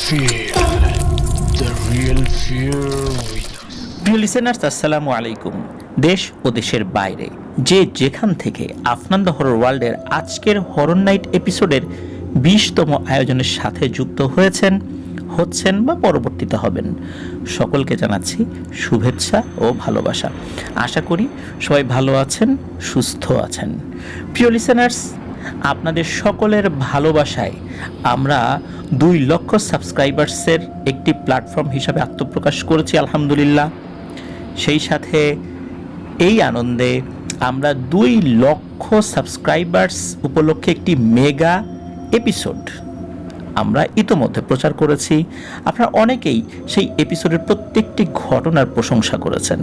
Feel the real fear with us. প্রিয় listeners, আসসালামু আলাইকুম। দেশ ও দেশের বাইরে যে যেখান থেকে আফনান দ্য হরর ওয়ার্ল্ডের আজকের হরর নাইট এপিসোডের 20তম আয়োজনের সাথে যুক্ত হচ্ছেন বা পরবর্তীতে হবেন, সকলকে জানাচ্ছি শুভেচ্ছা ও ভালোবাসা। আশা করি সবাই ভালো আছেন, সুস্থ আছেন। প্রিয় লিসেনার্স, আপনাদের সকলের ভালোবাসায় আমরা 2 লক্ষ সাবস্ক্রাইবার্সের একটি প্ল্যাটফর্ম হিসাবে আত্মপ্রকাশ করেছি, আলহামদুলিল্লাহ। সেই সাথে এই আনন্দে আমরা 2 লক্ষ সাবস্ক্রাইবার্স উপলক্ষে একটি মেগা এপিসোড আমরা ইতোমধ্যে প্রচার করেছি। আপনারা অনেকেই সেই এপিসোডের প্রত্যেকটি ঘটনার প্রশংসা করেছেন।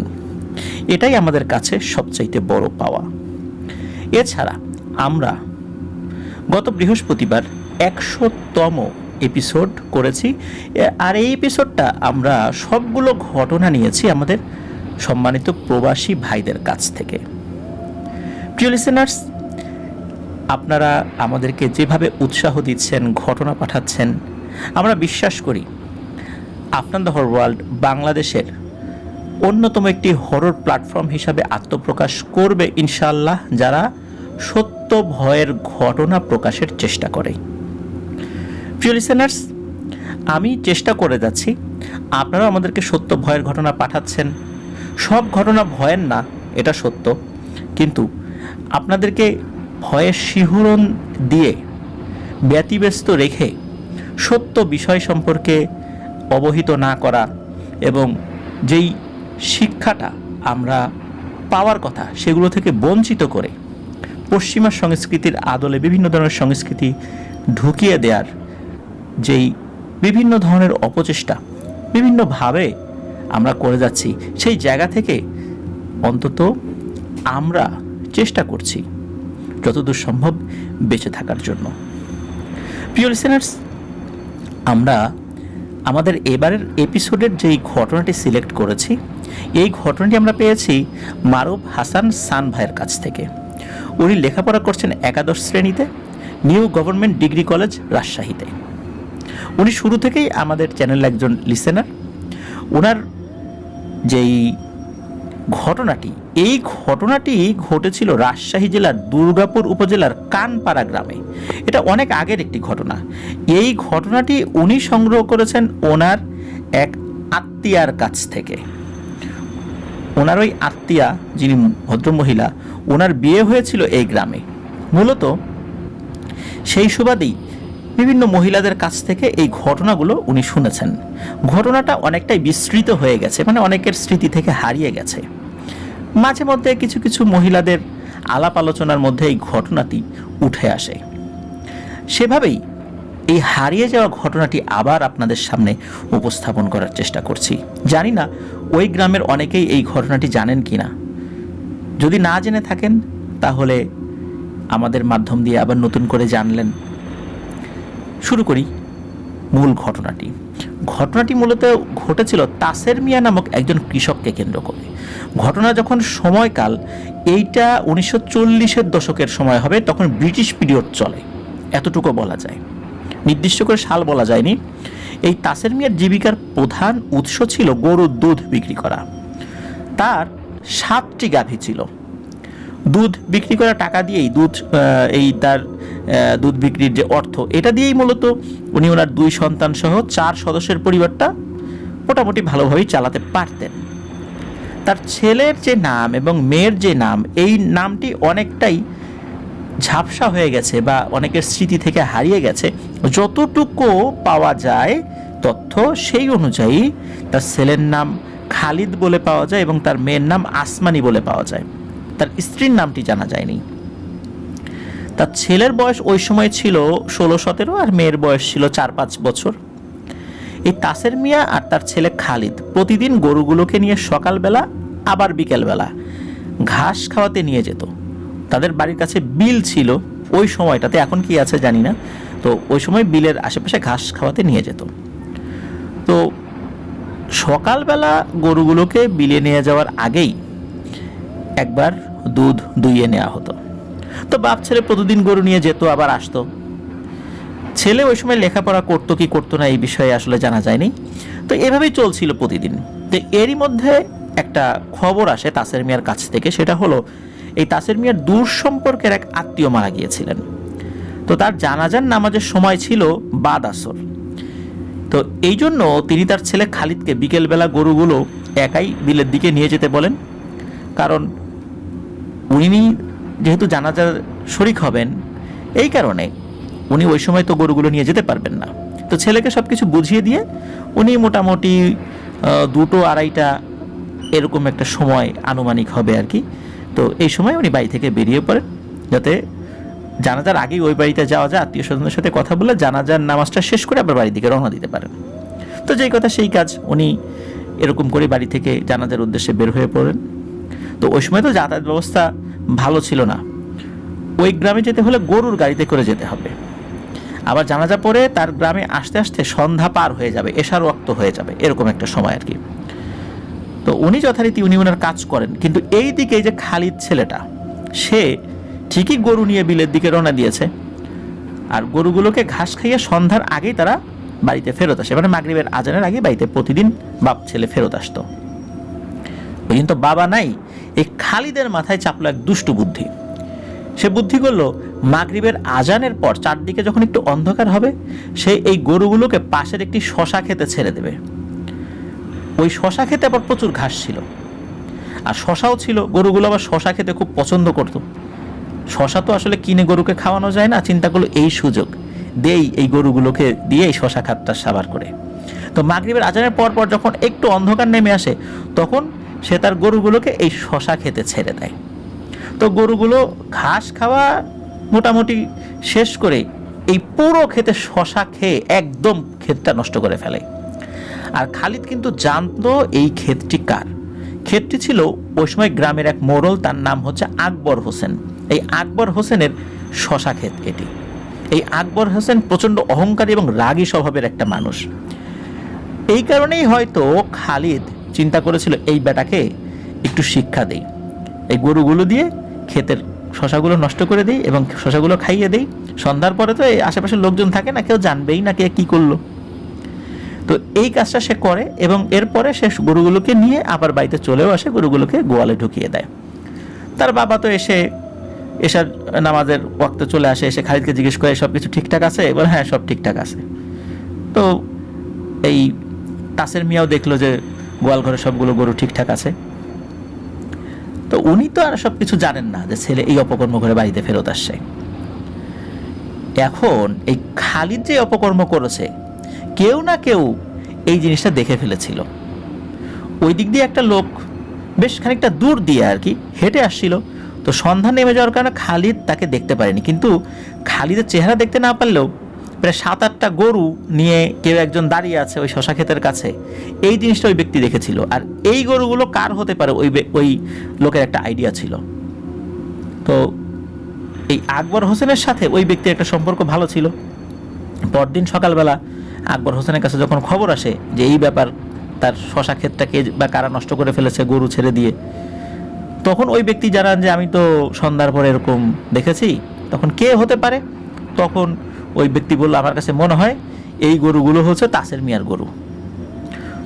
এটাই আমাদের কাছে সবচাইতে বড় পাওয়া। এছাড়া আমরা গত বৃহস্পতিবার 100তম এপিসোড করেছি, আর এই এপিসোডটা আমরা সবগুলো ঘটনা নিয়েছি আমাদের সম্মানিত প্রবাসী ভাইদের কাছ থেকে। প্রিয় লিসেনার্স, আপনারা আমাদেরকে যেভাবে উৎসাহ দিচ্ছেন, ঘটনা পাঠাচ্ছেন, আমরা বিশ্বাস করি আফনান দ্য হরর ওয়ার্ল্ড বাংলাদেশের অন্যতম একটি হরর প্ল্যাটফর্ম হিসাবে আত্মপ্রকাশ করবে ইনশাআল্লাহ, যারা সত্য ভয়ের ঘটনা প্রকাশের চেষ্টা করে। প্রিয় লিসেনার্স, আমি চেষ্টা করে যাচ্ছি, আপনারা আমাদেরকে সত্য ভয়ের ঘটনা পাঠাচ্ছেন। সব ঘটনা ভয়ের না, এটা সত্য, কিন্তু আপনাদেরকে ভয়ের শিহরণ দিয়ে ব্যতিব্যস্ত রেখে সত্য বিষয় সম্পর্কে অবহিত না করা এবং যেই শিক্ষাটা আমরা পাওয়ার কথা সেগুলো থেকে বঞ্চিত করে পশ্চিমা সংস্কৃতির আদলে বিভিন্ন ধরনের সংস্কৃতি ঢুকিয়ে দেওয়ার যেই বিভিন্ন ধরনের অপচেষ্টা বিভিন্নভাবে আমরা করে যাচ্ছি, সেই জায়গা থেকে অন্তত আমরা চেষ্টা করছি যতদূর সম্ভব বেঁচে থাকার জন্য। প্রিয় লিসেনার্স, আমরা আমাদের এবারের এপিসোডের যেই ঘটনাটি সিলেক্ট করেছি, এই ঘটনাটি আমরা পেয়েছি মারুফ হাসান সান ভাইয়ের কাছ থেকে। উনি লেখাপড়া করছেন একাদশ শ্রেণীতে, নিউ গভর্নমেন্ট ডিগ্রি কলেজ, রাজশাহীতে। উনি শুরু থেকেই আমাদের চ্যানেলের একজন লিসেনার। ওনার যেই ঘটনাটি, এই ঘটনাটি ঘটেছিল রাজশাহী জেলার দুর্গাপুর উপজেলার কানপাড়া গ্রামে। এটা অনেক আগের একটি ঘটনা। এই ঘটনাটি উনি সংগ্রহ করেছেন ওনার এক আত্মীয়ার কাছ থেকে। ওনার ওই আত্মীয়া, যিনি ভদ্রমহিলা, ওনার বিয়ে হয়েছিল এই গ্রামে। মূলত সেই সুবাদেই বিভিন্ন মহিলাদের কাছ থেকে এই ঘটনাগুলো উনি শুনেছেন। ঘটনাটা অনেকটাই বিস্তৃত হয়ে গেছে, মানে অনেকের স্মৃতি থেকে হারিয়ে গেছে। মাঝে মধ্যে কিছু কিছু মহিলাদের আলাপ আলোচনার মধ্যে এই ঘটনাটি উঠে আসে। সেভাবেই এই হারিয়ে যাওয়া ঘটনাটি আবার আপনাদের সামনে উপস্থাপন করার চেষ্টা করছি। জানি না ওই গ্রামের অনেকেই এই ঘটনাটি জানেন কিনা। যদি না জেনে থাকেন তাহলে আমাদের মাধ্যম দিয়ে আবার নতুন করে জানলেন। শুরু করি মূল ঘটনাটি। ঘটনাটি মূলত ঘটেছিল তাসের মিয়া নামক একজন কৃষককে কেন্দ্র করে। ঘটনা যখন সময়কাল, এইটা 1940-এর দশকের সময় হবে, তখন ব্রিটিশ পিরিয়ড চলে, এতটুকু বলা যায়। নির্দিষ্ট করে সাল বলা যায়নি। এই তাসের মিয়ার জীবিকার প্রধান উৎস ছিল গরুর দুধ বিক্রি করা। তার 7টি গাভী ছিল। দুধ বিক্রি করা টাকা দিয়েই তার দুধ বিক্রির যে অর্থ, এটা দিয়েই মূলত উনি ওনার 2 সন্তান সহ 4 সদস্যের পরিবারটা মোটামুটি ভালোভাবেই চালাতে পারতেন। তার ছেলের যে নাম এবং মেয়ের যে নাম, এই নামটি অনেকটাই ঝাপসা হয়ে গেছে বা অনেকের স্মৃতি থেকে হারিয়ে গেছে। যতটুকু পাওয়া যায় তথ্য, সেই অনুযায়ী তার ছেলের নাম খালিদ বলে পাওয়া যায় এবং তার মেয়ের নাম আসমানি বলে পাওয়া যায়। তার স্ত্রীর নামটি জানা যায়নি। তার ছেলের বয়স ওই সময় ছিল 16-17 আর মেয়ের বয়স ছিল 4-5 বছর। এই তাসের মিয়া আর তার ছেলে খালিদ প্রতিদিন গরুগুলোকে নিয়ে সকালবেলা আবার বিকেলবেলা ঘাস খাওয়াতে নিয়ে যেত। তাদের বাড়ির কাছে বিল ছিল ওই সময়টাতে, এখন কি আছে জানি না। তো ওই সময় বিলের আশেপাশে ঘাস খাওয়াতে নিয়ে যেত। তো সকালবেলা গরুগুলোকে বিলে নিয়ে যাওয়ার আগেই একবার দুধ দুইয়ে নেওয়া হতো। তো বাপ ছেলে প্রতিদিন গরু নিয়ে যেত, আবার আসতো। ছেলে ওই সময় লেখাপড়া করতো কি করতো না এই বিষয়ে আসলে জানা যায়নি। তো এভাবেই চলছিল প্রতিদিন। তো এরই মধ্যে একটা খবর আসে তাসের মিয়ার কাছ থেকে, সেটা হলো এই তাসের মিয়ার দূর সম্পর্কের এক আত্মীয় মারা গিয়েছিলেন। তো তার জানাজার নামাজের সময় ছিল বাদ আসর। তো এই জন্য তিনি তার ছেলে খালিদকে বিকেলবেলা গরুগুলো একাই বিলের দিকে নিয়ে যেতে বলেন, কারণ উনি যেহেতু জানাজার শরিক হবেন, এই কারণে উনি ওই সময় তো গরুগুলো নিয়ে যেতে পারবেন না। তো ছেলেকে সব কিছু বুঝিয়ে দিয়ে উনি মোটামুটি 2-2:30 এরকম একটা সময় আনুমানিক হবে আর কি। তো এই সময় উনি বাড়ি থেকে বেরিয়ে পড়েন, যাতে জানাজার আগেই ওই বাড়িতে যাওয়া যায়, আত্মীয় স্বজনের সাথে কথা বলে জানাজার নামাজটা শেষ করে আবার বাড়ির দিকে রওনা দিতে পারেন। তো যেই কথা সেই কাজ, উনি এরকম করে বাড়ি থেকে জানাজার উদ্দেশ্যে বের হয়ে পড়েন। তো ওই সময় তো যাতায়াত ব্যবস্থা ভালো ছিল না, ওই গ্রামে যেতে হলে গরুর গাড়িতে করে যেতে হবে। আবার জানাজা পরে তার গ্রামে আসতে আসতে সন্ধ্যা পার হয়ে যাবে, এশার ওয়াক্ত হয়ে যাবে, এরকম একটা সময় আর কি। তো উনি যথারীতি উনি ওনার কাজ করেন, কিন্তু এই দিকে যে খালিদ ছেলেটা, সে ঠিকই গরু নিয়ে বিলের দিকে রওনা দিয়েছে, আর গরুগুলোকে ঘাস খাইয়ে সন্ধ্যার আগেই তারা বাড়িতে ফেরত আসে। মানে মাগরিবের আজানের আগে বাড়িতে প্রতিদিন বাপ ছেলে ফেরত আসতো। ওই কিন্তু বাবা নাই, এই খালিদের মাথায় চাপলো এক দুষ্টু বুদ্ধি। সে বুদ্ধি করলো মাগরিবের আজানের পর চারদিকে যখন একটু অন্ধকার হবে, সে এই গরুগুলোকে পাশের একটি শশা খেতে ছেড়ে দেবে। ওই শশা খেতে আবার প্রচুর ঘাস ছিল, আর শশাও ছিল, গরুগুলো আবার শশা খেতে খুব পছন্দ করতো। শশা তো আসলে কিনে গরুকে খাওয়ানো যায় না, চিন্তা করলো এই সুযোগ দেই, এই গরুগুলোকে দিয়ে এই শশা খাতটা সাবার করে। তো মাগরিবের আজানের পর পর যখন একটু অন্ধকার নেমে আসে, তখন সে তার গরুগুলোকে এই শশা খেতে ছেড়ে দেয়। তো গরুগুলো ঘাস খাওয়া মোটামুটি শেষ করে এই পুরো ক্ষেতে শশা খেয়ে একদম ক্ষেতটা নষ্ট করে ফেলে। আর খালিদ কিন্তু জানতো এই ক্ষেতটি কার। ক্ষেতটি ছিল ওই সময় গ্রামের এক মোড়ল, তার নাম হচ্ছে আকবর হোসেন। এই আকবর হোসেনের শশা ক্ষেত এটি। এই আকবর হোসেন প্রচণ্ড অহংকারী এবং রাগী স্বভাবের একটা মানুষ। এই কারণেই হয়তো খালিদ চিন্তা করেছিল এই বেটাকে একটু শিক্ষা দেই, এই গরুগুলো দিয়ে ক্ষেতের শশাগুলো নষ্ট করে দিই এবং শশাগুলো খাইয়ে দেই। সন্ধ্যার পরে তো এই আশেপাশের লোকজন থাকে না, কেউ জানবেই না কে কী করলো। তো এই কাজটা সে করে এবং এরপরে সে গরুগুলোকে নিয়ে আবার বাড়িতে চলেও আসে, গরুগুলোকে গোয়ালে ঢুকিয়ে দেয়। তার বাবা তো এসার নামাজের ওয়াক্তে চলে আসে, এসে খালিদকে জিজ্ঞেস করে সব কিছু ঠিকঠাক আছে? এবার হ্যাঁ, সব ঠিকঠাক আছে। তো এই তাসের মিয়াও দেখলো যে গোয়াল ঘরে সবগুলো গরু ঠিকঠাক আছে। তো উনি তো আর সব কিছু জানেন না যে ছেলে এই অপকর্ম করে বাড়িতে ফেরত আসছে। এখন এই খালিদ যে অপকর্ম করেছে, কেউ না কেউ এই জিনিসটা দেখে ফেলেছিল। ওই দিক দিয়ে একটা লোক বেশ খানিকটা দূর দিয়ে আর কি হেঁটে আসছিল। তো সন্ধ্যা নেমে যাওয়ার কারণে খালিদ তাকে দেখতে পারেনি, কিন্তু খালিদের চেহারা দেখতে না পারলেও প্রায় 7-8টা গরু নিয়ে কেউ একজন দাঁড়িয়ে আছে ওই শশা ক্ষেতের কাছে, এই জিনিসটা ওই ব্যক্তি দেখেছিল। আর এই গরুগুলো কার হতে পারে ওই লোকের একটা আইডিয়া ছিল। তো এই আকবর হোসেনের সাথে ওই ব্যক্তির একটা সম্পর্ক ভালো ছিল। পরদিন সকালবেলা আকবর হোসেনের কাছে যখন খবর আসে যে এই ব্যাপার, তার শশা ক্ষেতটাকে বা কারা নষ্ট করে ফেলেছে গরু ছেড়ে দিয়ে, তখন ওই ব্যক্তি জানান যে আমি তো সন্ধ্যার পরে এরকম দেখেছি। তখন কে হতে পারে? তখন ওই ব্যক্তি বলল, আমার কাছে মনে হয় এই গরুগুলো হচ্ছে তাসের মিয়ার গরু।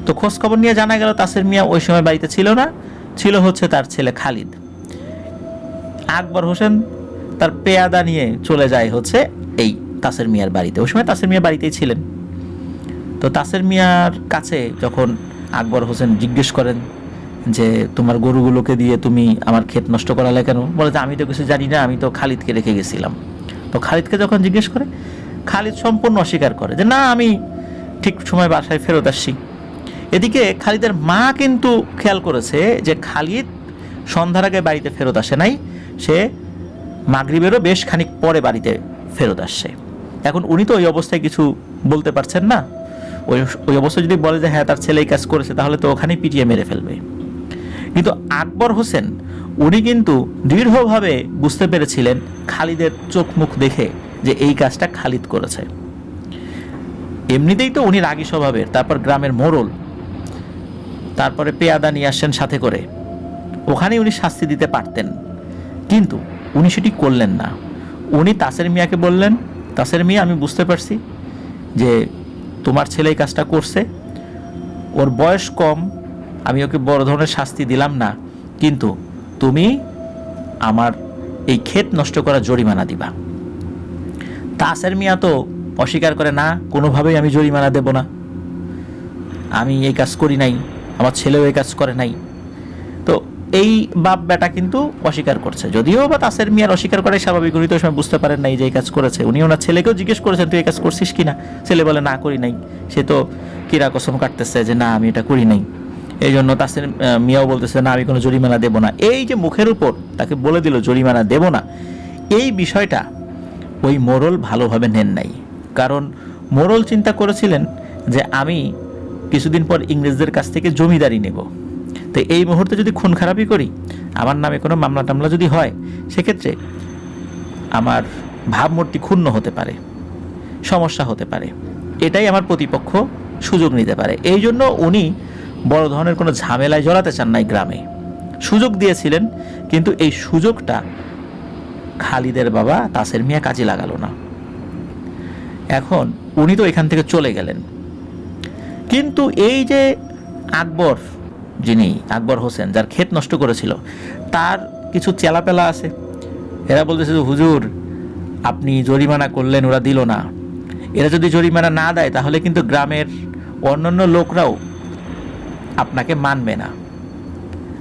তো খোঁজ খবর নিয়ে জানা গেল তাসের মিয়া ওই সময় বাড়িতে ছিল না, ছিল হচ্ছে তার ছেলে খালিদ। আকবর হোসেন তার পেয়াদা নিয়ে চলে যায় হচ্ছে এই তাসের মিয়ার বাড়িতে। ওই সময় তাসের মিয়া বাড়িতেই ছিলেন। তো তাসের মিয়ার কাছে যখন আকবর হোসেন জিজ্ঞেস করেন যে তোমার গরুগুলোকে দিয়ে তুমি আমার ক্ষেত নষ্ট করালে কেন, বলে যে আমি তো কিছু জানি না, আমি তো খালিদকে রেখে গেছিলাম। তো খালিদকে যখন জিজ্ঞেস করে, খালিদ সম্পূর্ণ অস্বীকার করে যে না, আমি ঠিক সময় বাসায় ফেরত আসছি। এদিকে খালিদের মা কিন্তু খেয়াল করেছে যে খালিদ সন্ধ্যার আগে বাড়িতে ফেরত আসে নাই, সে মাগরিবেরও বেশ খানিক পরে বাড়িতে ফেরত আসছে। এখন উনি তো ওই অবস্থায় কিছু বলতে পারছেন না। ওই অবস্থায় যদি বলে যে হ্যাঁ তার ছেলে এই কাজ করেছে, তাহলে তো ওখানেই পিটিয়ে মেরে ফেলবে। কিন্তু আকবর হোসেন উনি কিন্তু দৃঢ়ভাবে বুঝতে পেরেছিলেন খালিদের চোখ মুখ দেখে যে এই কাজটা খালিদ করেছে। এমনিতেই তো উনি রাগী স্বভাবের, তারপর গ্রামের মোড়ল, তারপরে পেয়াদা নিয়ে আসছেন সাথে করে, ওখানেই উনি শাস্তি দিতে পারতেন, কিন্তু উনি সেটি করলেন না। উনি তাসের মিয়াকে বললেন তাসের মিয়া, আমি বুঝতে পারছি যে তোমার ছেলে এই কাজটা করছে, ওর বয়স কম, আমি ওকে বড় ধরনের শাস্তি দিলাম না, কিন্তু তুমি আমার এই ক্ষেত নষ্ট করা জরিমানা দিবা। তাসের মিয়া তো অস্বীকার করে, না, কোনোভাবেই আমি জরিমানা দেব না, আমি এই কাজ করি নাই, আমার ছেলেও এই কাজ করে নাই। তো এই বাপ বেটা কিন্তু অস্বীকার করছে, যদিও বা তাসের মিয়ার অস্বীকার করাই স্বাভাবিক। উনি তো সময় বুঝতে পারেন নাই যে এই কাজ করেছে। উনি ওনার ছেলেকেও জিজ্ঞেস করেছেন, তুই এই কাজ করছিস কিনা? ছেলে বলে, না, করি নাই। সে তো কিরা কসম কাটতেছে যে না, আমি এটা করি নাই। এই জন্য তাসের মিয়াও বলতেছে, না, আমি কোনো জরিমানা দেব না। এই যে মুখের উপর তাকে বলে দিল জরিমানা দেব না, এই বিষয়টা ওই মোড়ল ভালোভাবে নেন নাই। কারণ মোড়ল চিন্তা করেছিলেন যে আমি কিছুদিন পর ইংরেজদের কাছ থেকে জমিদারি নেব, তো এই মুহূর্তে যদি খুন খারাপি করি, আমার নামে কোনো মামলা টামলা যদি হয়, সেক্ষেত্রে আমার ভাবমূর্তি ক্ষুণ্ণ হতে পারে, সমস্যা হতে পারে, এটাই আমার প্রতিপক্ষ সুযোগ নিতে পারে। এই জন্য উনি বড় ধরনের কোনো ঝামেলায় জড়াতে চান নাই। গ্রামে সুযোগ দিয়েছিলেন, কিন্তু এই সুযোগটা খালিদের বাবা তাসের মিয়া কাজে লাগালো না। এখন উনি তো এখান থেকে চলে গেলেন, কিন্তু এই যে আকবর, যিনি আকবর হোসেন, যার ক্ষেত নষ্ট করেছিল, তার কিছু চেলাপেলা আছে। এরা বলতেছে, হুজুর, আপনি জরিমানা করলেন, ওরা দিল না, এরা যদি জরিমানা না দেয় তাহলে কিন্তু গ্রামের অন্যান্য লোকরাও আপনাকে মানবে না,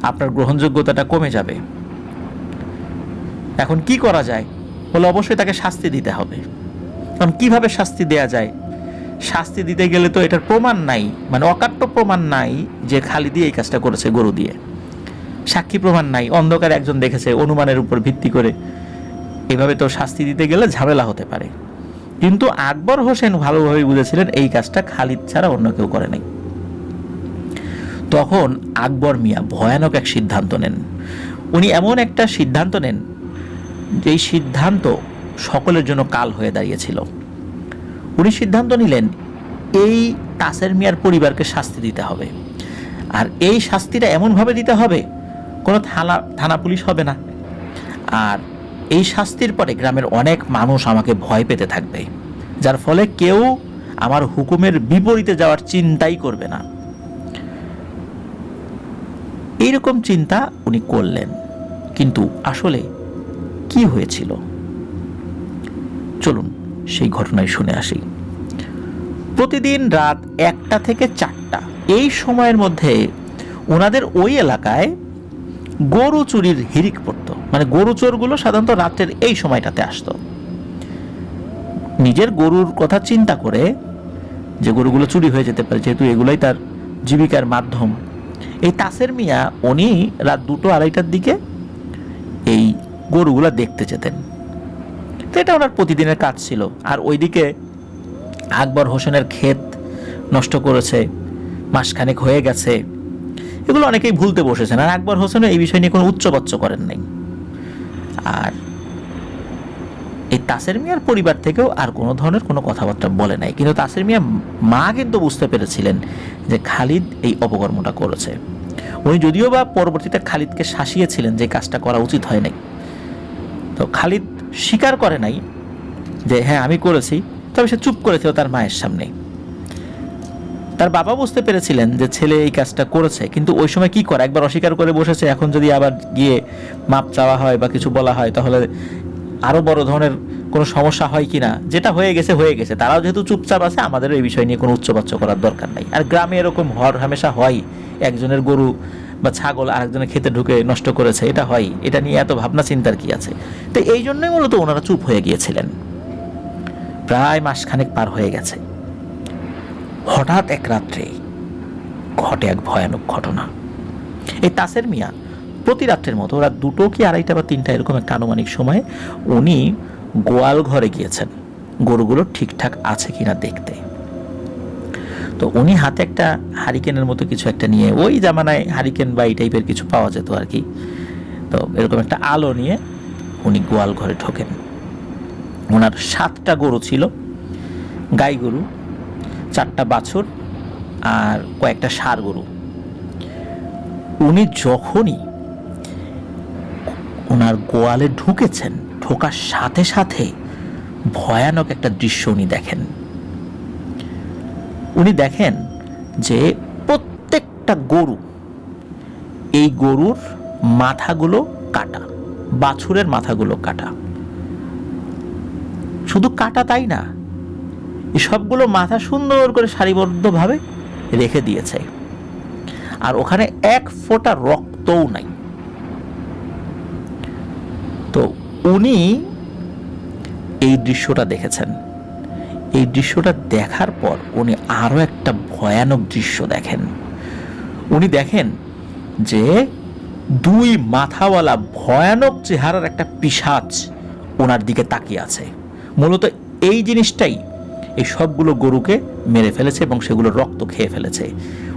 আপনার গ্রহণযোগ্যতাটা কমে যাবে। এখন কি করা যায়? বলে, অবশ্যই তাকে শাস্তি দিতে হবে। কারণ কিভাবে শাস্তি দেয়া যায়? শাস্তি দিতে গেলে তো এটার প্রমাণ নাই, মানে অকাট্য প্রমাণ নাই যে খালিদ এই কাজটা করেছে গরু দিয়ে। সাক্ষী প্রমাণ নাই, অন্ধকারে একজন দেখেছে, অনুমানের উপর ভিত্তি করে এভাবে তো শাস্তি দিতে গেলে ঝামেলা হতে পারে। কিন্তু আকবর হোসেন ভালোভাবে বুঝেছিলেন এই কাজটা খালিদ ছাড়া অন্য কেউ করে নাই। তখন আকবর মিয়া ভয়ানক এক সিদ্ধান্ত নেন। উনি এমন একটা সিদ্ধান্ত নেন যেই সিদ্ধান্ত সকলের জন্য কাল হয়ে দাঁড়িয়েছিল। উনি সিদ্ধান্ত নিলেন এই তাসের মিয়ার পরিবারকে শাস্তি দিতে হবে, আর এই শাস্তিটা এমনভাবে দিতে হবে কোনো থানা পুলিশ হবে না, আর এই শাস্তির পরে গ্রামের অনেক মানুষ আমাকে ভয় পেতে থাকবে, যার ফলে কেউ আমার হুকুমের বিপরীতে যাওয়ার চিন্তাই করবে না। এইরকম চিন্তা উনি করলেন, কিন্তু আসলে কি হয়েছিল চলুন সেই ঘটনায় শুনে আসি। প্রতিদিন রাত 1টা থেকে 4টা এই সময়ের মধ্যে ওনাদের ওই এলাকায় গরু চুরির হিড়িক পড়তো। মানে গরু চোরগুলো সাধারণত রাতের এই সময়টাতে আসতো, নিজের গরুর কথা চিন্তা করে যে গরুগুলো চুরি হয়ে যেতে পারে, যেহেতু এগুলাই তার জীবিকার মাধ্যম। এই তাসের মিয়া উনি রাত 2-2:30টার দিকে এই গরুগুলা দেখতে যেতেন। তো এটা ওনার প্রতিদিনের কাজ ছিল। আর ওইদিকে আকবর হোসেনের ক্ষেত নষ্ট করেছে, মাসখানেক হয়ে গেছে, এগুলো অনেকেই ভুলতে বসেছেন। আর আকবর হোসেনও এই বিষয় নিয়ে কোনো উচ্চবাচ্য করেন নাই। আর এই তাসের মিয়ার পরিবার থেকেও আর কোনো ধরনের কোনো কথাবার্তা বলে নাই। কিন্তু তাসের মিয়া মা কিন্তু বুঝতে পেরেছিলেন যে খালিদ এই অপকর্মটা করেছে। উনি যদিও বা পরবর্তীতে খালিদকে শাসিয়েছিলেন যে কাজটা করা উচিত হয় নাই, তো খালিদ স্বীকার করে নাই যে হ্যাঁ আমি করেছি, তবে সে চুপ করেছিল তার মায়ের সামনে। তার বাবা বুঝতে পেরেছিলেন যে ছেলে এই কাজটা করেছে, কিন্তু ওই সময় কি করে, একবার অস্বীকার করে বসেছে, এখন যদি আবার গিয়ে মাপ চাওয়া হয় বা কিছু বলা হয় তাহলে আরো বড় ধরনের কোনো সমস্যা হয় কিনা। যেটা হয়ে গেছে হয়ে গেছে, তারাও যেহেতু চুপচাপ আছে, আমাদের এই বিষয় নিয়ে কোনো উচ্চবাচ্য করার দরকার নাই। আর গ্রামে এরকম হামেশা হয়, একজনের গরু বা ছাগল আরেকজনের খেতে ঢুকে নষ্ট করেছে, এটা হয়, এটা নিয়ে এত ভাবনা চিন্তার কি আছে। তো এই জন্যই মূলত ওনারা চুপ হয়ে গিয়েছিলেন। প্রায় মাসখানেক পার হয়ে গেছে। হঠাৎ এক রাত্রে ঘটে এক ভয়ানক ঘটনা। এই তাসের মিয়া প্রতি রাত্রের মতো রাত 2টো কি 2:30 বা 3টা এরকম একটা আনুমানিক সময়ে উনি গোয়াল ঘরে গিয়েছেন গরুগুলো ঠিকঠাক আছে কিনা দেখতে। তো উনি হাতে একটা হারিকেনের মতো কিছু একটা নিয়ে, ওই জামানায় হারিকেন বা এই টাইপের কিছু পাওয়া যেত আর কি, তো এরকম একটা আলো নিয়ে উনি গোয়াল ঘরে ঢোকেন। ওনার 7টা গরু ছিল, গাই গরু, 4টা বাছুর আর কয়েকটা ষাঁড় গরু। উনি যখনই ওনার গোয়ালে ঢুকেছেন, ঢোকার সাথে সাথে ভয়ানক একটা দৃশ্য উনি দেখেন। উনি দেখেন যে প্রত্যেকটা গরু, এই গরুর মাথাগুলো কাটা, বাছুরের মাথাগুলো কাটা। শুধু কাটা তাই না, এই সবগুলো মাথা সুন্দর করে সারিবদ্ধভাবে রেখে দিয়েছে, আর ওখানে এক ফোঁটা রক্তও নাই। তো উনি এই দৃশ্যটা দেখেছেন। এই দৃশ্যটা দেখার পর উনি আরো একটা ভয়ানক দৃশ্য দেখেন। উনি দেখেন যে দুই মাথাওয়ালা ভয়ানক চেহারার একটা পিশাচ ওনার দিকে তাকিয়ে আছে। মূলত এই জিনিসটাই এই সবগুলো গরুকে মেরে ফেলেছে এবং সেগুলো রক্ত খেয়ে ফেলেছে।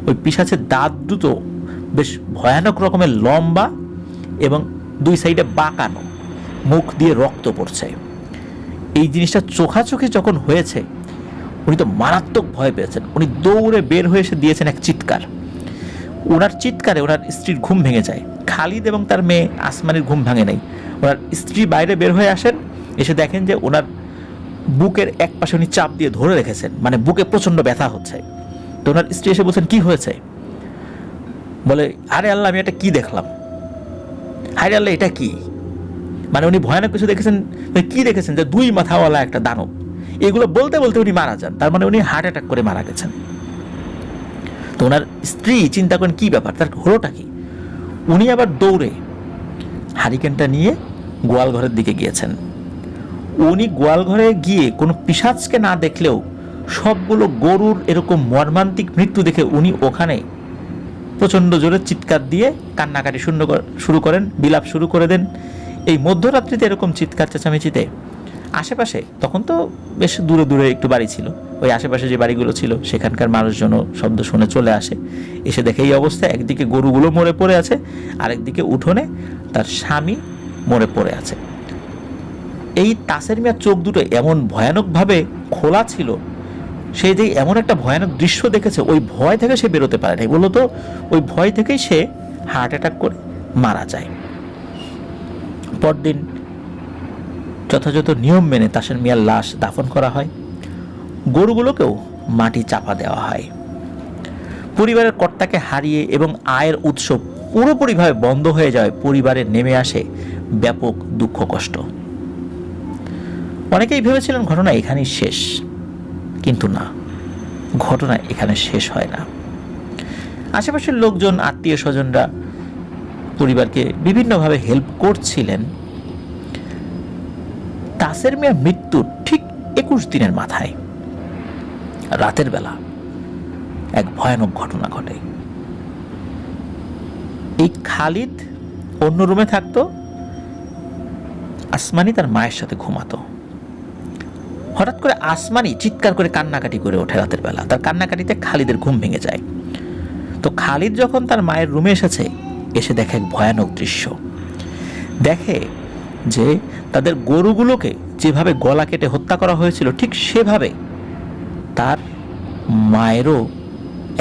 ওই পিশাচের দাঁত দুটো বেশ ভয়ানক রকমের লম্বা এবং দুই সাইডে বাঁকানো, মুখ দিয়ে রক্ত পড়ছে। এই জিনিসটা চোখাচোখি যখন হয়েছে, উনি তো মারাত্মক ভয় পেয়েছেন। উনি দৌড়ে বের হয়ে এসে দিয়েছেন এক চিৎকার। ওনার চিৎকারে ওনার স্ত্রীর ঘুম ভেঙে যায়। খালিদ এবং তার মেয়ে আসমানির ঘুম ভাঙে নাই। ওনার স্ত্রী বাইরে বের হয়ে আসেন, এসে দেখেন যে ওনার বুকের এক পাশে উনি চাপ দিয়ে ধরে রেখেছেন, মানে বুকে প্রচন্ড ব্যথা হচ্ছে। তো ওনার স্ত্রী এসে বলছেন, কি হয়েছে? বলে, আরে আল্লাহ, আমি এটা কি দেখলাম, হায় আল্লাহ, এটা কি? মানে উনি ভয়ানক কিছু দেখেছেন। কি দেখেছেন? যে দুই মাথাওয়ালা একটা দানব। এগুলো বলতে বলতে উনি মারা যান। তার মানে উনি হার্ট অ্যাটাক করে মারা গেছেন। তো ওনার স্ত্রী চিন্তা করেন কি ব্যাপার, তার হলোটা কি? উনি আবার দৌড়ে হারিকেনটা নিয়ে গোয়াল ঘরের দিকে গিয়েছেন। উনি গোয়াল ঘরে গিয়ে কোনো পিশাচকে না দেখলেও সবগুলো গরুর এরকম মর্মান্তিক মৃত্যু দেখে উনি ওখানে প্রচণ্ড জোরে চিৎকার দিয়ে কান্নাকাটি শুরু করেন, বিলাপ শুরু করে দেন। এই মধ্যরাত্রিতে এরকম চিৎকার চেঁচামেচিতে আশেপাশে, তখন তো বেশ দূরে দূরে একটু বাড়ি ছিল, ওই আশেপাশে যে বাড়িগুলো ছিল সেখানকার মানুষজনও শব্দ শুনে চলে আসে। এসে দেখে এই অবস্থা, একদিকে গরুগুলো মরে পড়ে আছে, আরেকদিকে উঠোনে তার স্বামী মরে পড়ে আছে। এই তাসের মিয়ার চোখ দুটো এমন ভয়ানকভাবে খোলা ছিল, সে যে এমন একটা ভয়ানক দৃশ্য দেখেছে, ওই ভয় থেকে সে বেরোতে পারে নাই। বলতো ওই ভয় থেকেই সে হার্ট অ্যাটাক করে মারা যায়। পরদিন যথাযথ নিয়ম মেনে তাসের মিয়ার লাশ দাফন করা হয়। গরুগুলোকেও মাটি চাপা দেওয়া হয়। পরিবারের কর্তাকে হারিয়ে এবং আয়ের উৎস পুরোপুরিভাবে বন্ধ হয়ে যাওয়ায় পরিবারে নেমে আসে ব্যাপক দুঃখ কষ্ট। অনেকেই ভেবেছিলেন ঘটনা এখানেই শেষ, কিন্তু না, ঘটনা এখানে শেষ হয় না। আশেপাশের লোকজন, আত্মীয় স্বজনরা পরিবারকে বিভিন্নভাবে হেল্প করছিলেন। তাসের মিয়ার মৃত্যুর ঠিক 21 দিনের মাথায় রাতের বেলা এক ভয়ানক ঘটনা ঘটে। এই খালিদ অন্য রুমে থাকতো, আসমানি তার মায়ের সাথে ঘুমাতো। হঠাৎ করে আসমানি চিৎকার করে কান্নাকাটি করে ওঠে রাতের বেলা। তার কান্নাকাটিতে খালিদের ঘুম ভেঙে যায়। তো খালিদ যখন তার মায়ের রুমে এসেছে, এসে দেখে এক ভয়ানক দৃশ্য। দেখে যে তাদের গরুগুলোকে যেভাবে গলা কেটে হত্যা করা হয়েছিল, ঠিক সেভাবে তার মায়েরও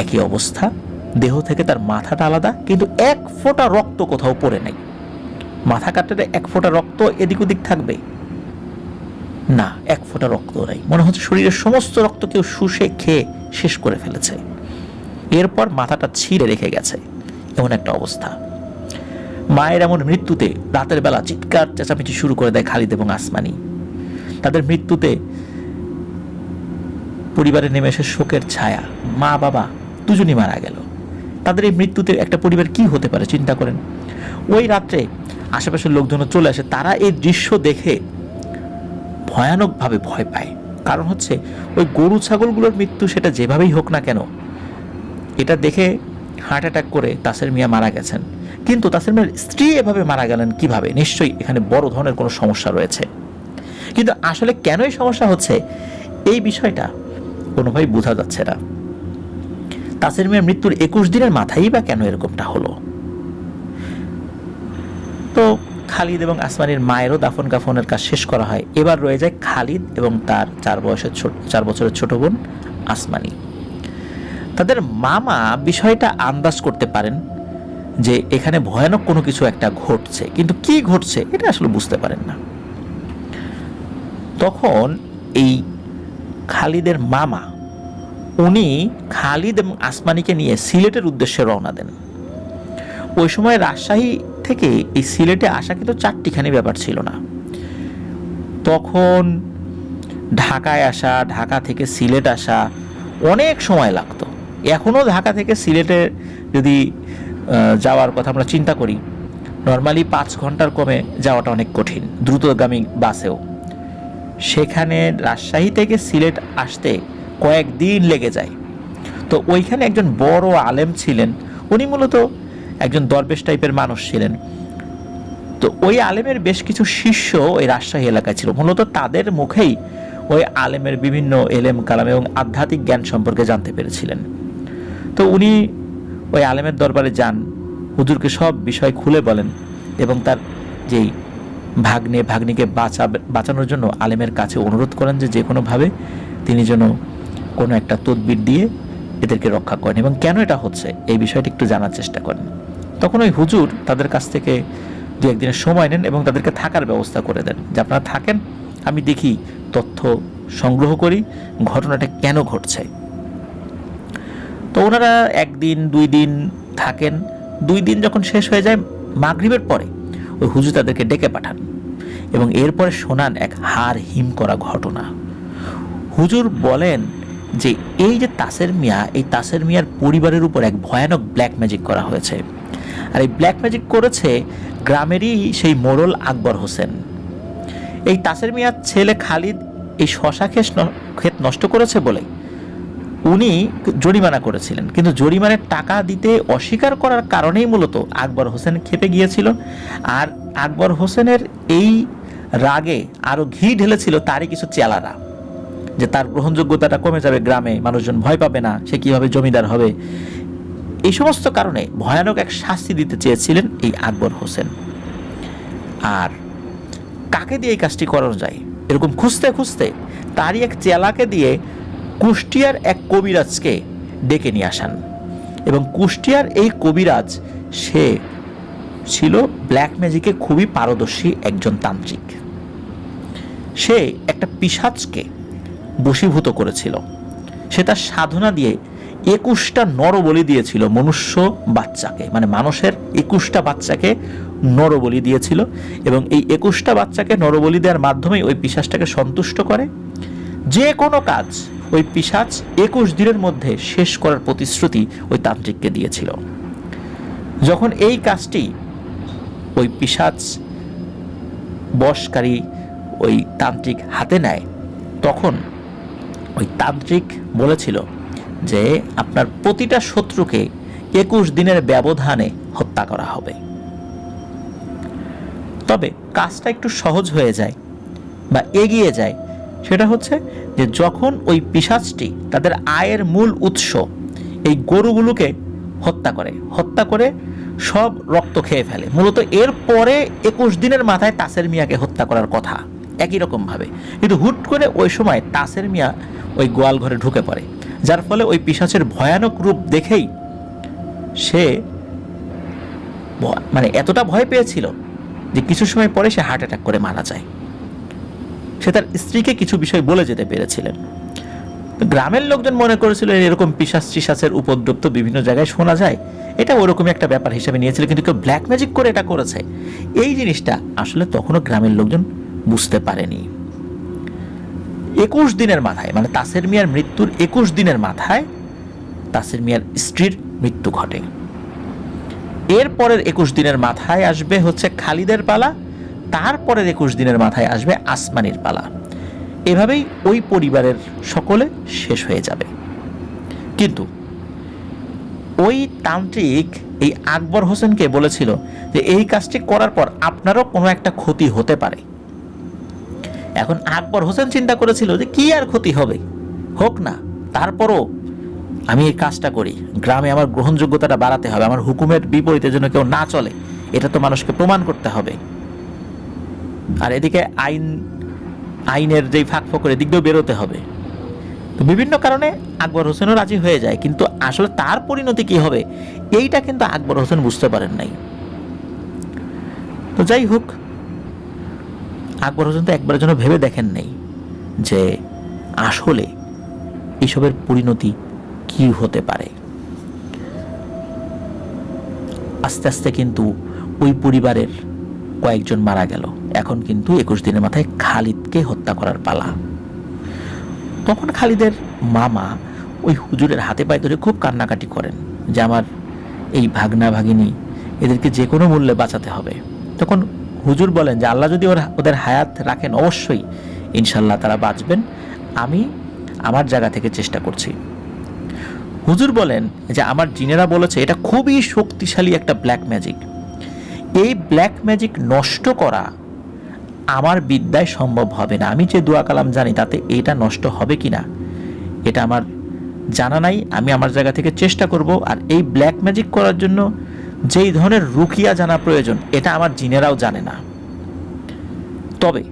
একই অবস্থা। দেহ থেকে তার মাথাটা আলাদা, কিন্তু এক ফোঁটা রক্ত কোথাও পড়ে নেই। মাথা কাটলে এক ফোঁটা রক্ত এদিক ওদিক থাকবে না, এক ফোঁটা রক্ত নাই। মনে হচ্ছে শরীরের সমস্ত রক্ত কেউ শুষে খেয়ে শেষ করে ফেলেছে। এরপর মাথাটা ছিঁড়ে রেখে গেছে, এমন একটা অবস্থা। মায়ের এমন মৃত্যুতে রাতের বেলা চিৎকার চেঁচামেচি শুরু করে দেয় খালিদ এবং আসমানি। তাদের মৃত্যুতে পরিবারে নেমে এসে শোকের ছায়া। মা বাবা দুজনই মারা গেল। তাদের এই মৃত্যুতে একটা পরিবার কি হতে পারে চিন্তা করেন। ওই রাত্রে আশেপাশের লোকজন চলে আসে। তারা এই দৃশ্য দেখে ভয়ানকভাবে ভয় পায়। কারণ হচ্ছে ওই গরু ছাগলগুলোর মৃত্যু সেটা যেভাবেই হোক না কেন, এটা দেখে হার্ট অ্যাটাক করে তাসের মিয়া মারা গেছেন। কিন্তু তাসের মিয়ার স্ত্রী এভাবে মারা গেলেন কিভাবে? নিশ্চয়ই এখানে বড় ধরনের কোনো সমস্যা রয়েছে। কিন্তু আসলে কেন এই সমস্যা হচ্ছে, এই বিষয়টা কোনোভাবেই বোঝা যাচ্ছে না। তাসের মিয়ার মৃত্যুর 21 দিনের মাথায় বা কেন এরকমটা হলো? তো খালিদ এবং আসমানির মায়েরও দাফন কাফনের কাজ শেষ করা হয়। এবার রয়ে যায় খালিদ এবং তার 4 বছরের ছোট বোন আসমানি। তাদের মামা বিষয়টা আন্দাজ করতে পারেন যে এখানে ভয়ানক কোনো কিছু একটা ঘটছে, কিন্তু কি ঘটছে এটা আসলে বুঝতে পারেন না। তখন এই খালিদের মামা উনি খালিদ এবং আসমানিকে নিয়ে সিলেটের উদ্দেশ্যে রওনা দেন। ওই সময় রাজশাহী থেকে এই সিলেটে আসা কিন্তু চারটিখানি ব্যাপার ছিল না। তখন ঢাকায় আসা, ঢাকা থেকে সিলেট আসা অনেক সময় লাগতো। এখনও ঢাকা থেকে সিলেটে যদি যাওয়ার কথা আমরা চিন্তা করি, নর্মালি 5 ঘন্টার কমে যাওয়াটা অনেক কঠিন, দ্রুতগামী বাসেও। সেখানে রাজশাহী থেকে সিলেট আসতে কয়েকদিন লেগে যায়। তো ওইখানে একজন বড় আলেম ছিলেন, উনি মূলত একজন দরবেশ টাইপের মানুষ ছিলেন। তো ওই আলেমের বেশ কিছু শিষ্য ওই রাজশাহী এলাকায় ছিল, মূলত তাদের মুখেই ওই আলেমের বিভিন্ন এলেম কালাম এবং আধ্যাত্মিক জ্ঞান সম্পর্কে জানতে পেরেছিলেন। তো উনি ওই আলেমের দরবারে যান, হুজুরকে সব বিষয় খুলে বলেন এবং তার যেই ভাগ্নিকে বাঁচানোর জন্য আলেমের কাছে অনুরোধ করেন যে কোনোভাবে তিনি যেন কোনো একটা তদবির দিয়ে এদেরকে রক্ষা করেন এবং কেন এটা হচ্ছে এই বিষয়টি একটু জানার চেষ্টা করেন। তখন ওই হুজুর তাদের কাছ থেকে 2-1 দিনের সময় নেন এবং তাদেরকে থাকার ব্যবস্থা করে দেন, যে আপনারা থাকেন, আমি দেখি তথ্য সংগ্রহ করি ঘটনাটা কেন ঘটছে। তো ওনারা 1 দিন 2 দিন থাকেন। 2 দিন যখন শেষ হয়ে যায়, মাগরিবের পরে ওই হুজুর তাদেরকে ডেকে পাঠান এবং এরপরে শোনান এক হাড় হিম করা ঘটনা। হুজুর বলেন যে এই যে তাসের মিয়া, এই তাসের মিয়ার পরিবারের উপর এক ভয়ানক ব্ল্যাক ম্যাজিক করা হয়েছে। আর এই ব্ল্যাক ম্যাজিক করেছে গ্রামেরই সেই মোড়ল আকবর হোসেন। এই তাসের মিয়ার ছেলে খালিদ এই শশা ক্ষেত নষ্ট করেছে বলে উনি জরিমানা করেছিলেন, কিন্তু জরিমানার টাকা দিতে অস্বীকার করার কারণেই মূলত আকবর হোসেন ক্ষেপে গিয়েছিল। আর আকবর হোসেনের এই রাগে আরও ঘি ঢেলেছিল তারই কিছু চেলারা, যে তার গ্রহণযোগ্যতাটা কমে যাবে, গ্রামে মানুষজন ভয় পাবে না, সে কীভাবে জমিদার হবে। এই সমস্ত কারণে ভয়ানক এক শাস্তি দিতে চেয়েছিলেন এই আকবর হোসেন। আর কাকে দিয়ে এই কাজটি করানো যায়, এরকম খুঁজতে খুঁজতে তারই এক চেলাকে দিয়ে কুষ্টিয়ার এক কবিরাজকে ডেকে নিয়ে আসান। এবং কুষ্টিয়ার এই কবিরাজ সে ছিল ব্ল্যাক ম্যাজিকে খুবই পারদর্শী একজন তান্ত্রিক। সে একটা পিশাচকে বশীভূত করেছিল। সে তার সাধনা দিয়ে 21টা নরবলি দিয়েছিল মনুষ্য বাচ্চাকে, মানে মানুষের 21টা বাচ্চাকে নরবলি দিয়েছিল এবং এই 21টা বাচ্চাকে নরবলি দেওয়ার মাধ্যমেই ওই পিশাচটাকে সন্তুষ্ট করে। যে কোনো কাজ ওই পিশাচ 21 দিনের মধ্যে শেষ করার প্রতিশ্রুতি ওই তান্ত্রিককে দিয়েছিল। যখন এই কাজটি ওই পিশাচ বশকারী ওই তান্ত্রিক হাতে নেয়, তখন ওই তান্ত্রিক বলেছিল যে আপনার প্রতিটা শত্রুকে 21 দিনের ব্যবধানে হত্যা করা হবে। তবে কাজটা একটু সহজ হয়ে যায় বা এগিয়ে যায়, সেটা হচ্ছে যে যখন ওই পিশাচটি তাদের আয়ের মূল উৎস এই গরুগুলোকে হত্যা করে সব রক্ত খেয়ে ফেলে। মূলত এর পরে 21 দিনের মাথায় তাসের মিয়াকে হত্যা করার কথা একই রকমভাবে, কিন্তু হুট করে ওই সময় তাসের মিয়া ওই গোয়াল ঘরে ঢুকে পড়ে, যার ফলে ওই পিশাচের ভয়ানক রূপ দেখেই সে মানে এতটা ভয় পেয়েছিল যে কিছু সময় পরে সে হার্ট অ্যাটাক করে মারা যায়। সে তার স্ত্রীকে কিছু বিষয় বলে যেতে পেরেছিলেন। গ্রামের লোকজন মনে করেছিল এরকম পিশাচের উপদ্রব তো বিভিন্ন জায়গায় শোনা যায়, এটা ওরকমই একটা ব্যাপার হিসেবে নিয়েছিল, কিন্তু কেউ ব্ল্যাক ম্যাজিক করে এটা করেছে এই জিনিসটা আসলে তখনও গ্রামের লোকজন বুঝতে পারেনি। 21 দিনের মাথায়, মানে তাসের মিয়ার মৃত্যুর 21 দিনের মাথায় তাসের মিয়ার স্ত্রীর মৃত্যু ঘটে। এরপরের 21 দিনের মাথায় আসবে হচ্ছে খালিদের পালা, তারপরের 21 দিনের মাথায় আসবে আসমানির পালা। এভাবেই ওই পরিবারের সকলে শেষ হয়ে যাবে। কিন্তু ওই তান্ত্রিক এই আকবর হোসেনকে বলেছিল যে এই কাজটি করার পর আপনারও কোনো একটা ক্ষতি হতে পারে। এখন আকবর হোসেন চিন্তা করেছিল যে কি আর ক্ষতি হবে, হোক না, তারপরও আমি এই কাজটা করি, গ্রামে আমার গ্রহণযোগ্যতাটা বাড়াতে হবে, আমার হুকুমের বিপরীতে যেন কেউ না চলে, এটা তো মানুষকে প্রমাণ করতে হবে। আর এদিকে আইনের যেই ফাঁক ফোকর এদিক দিয়েও বেরোতে হবে। তো বিভিন্ন কারণে আকবর হোসেনও রাজি হয়ে যায়, কিন্তু আসলে তার পরিণতি কি হবে এইটা কিন্তু আকবর হোসেন বুঝতে পারেন নাই। তো যাই হোক, আকবর হোসেন তো একবারের জন্য ভেবে দেখেন নাই যে আসলে এসবের পরিণতি কি হতে পারে। আস্তে আস্তে কিন্তু ওই পরিবারের কয়েকজন মারা গেল। এখন কিন্তু 21 দিনের মাথায় খালিদকে হত্যা করার পালা। তখন খালিদের মামা ওই হুজুরের হাতে পায়ে ধরে খুব কান্নাকাটি করেন যে আমার এই ভাগনা ভাগিনী, এদেরকে যে কোনো মূল্যে বাঁচাতে হবে। তখন হুজুর বলেন যে আল্লাহ যদি ওদের হায়াত রাখেন অবশ্যই ইনশাল্লাহ তারা বাঁচবেন, আমি আমার জায়গা থেকে চেষ্টা করছি। হুজুর বলেন যে আমার জিনেরা বলেছে এটা খুবই শক্তিশালী একটা ব্ল্যাক ম্যাজিক, এই ব্ল্যাক ম্যাজিক নষ্ট করা আমার বিদ্যায় সম্ভব হবে না। আমি যে দোয়া কালাম জানি তাতে এটা নষ্ট হবে কিনা এটা আমার জানা নাই, আমি আমার জায়গা থেকে চেষ্টা করব। আর এই ব্ল্যাক ম্যাজিক করার জন্য যেই ধরনের রুকিয়া জানা প্রয়োজন এটা আমার জিনেরাও জানে না। তবে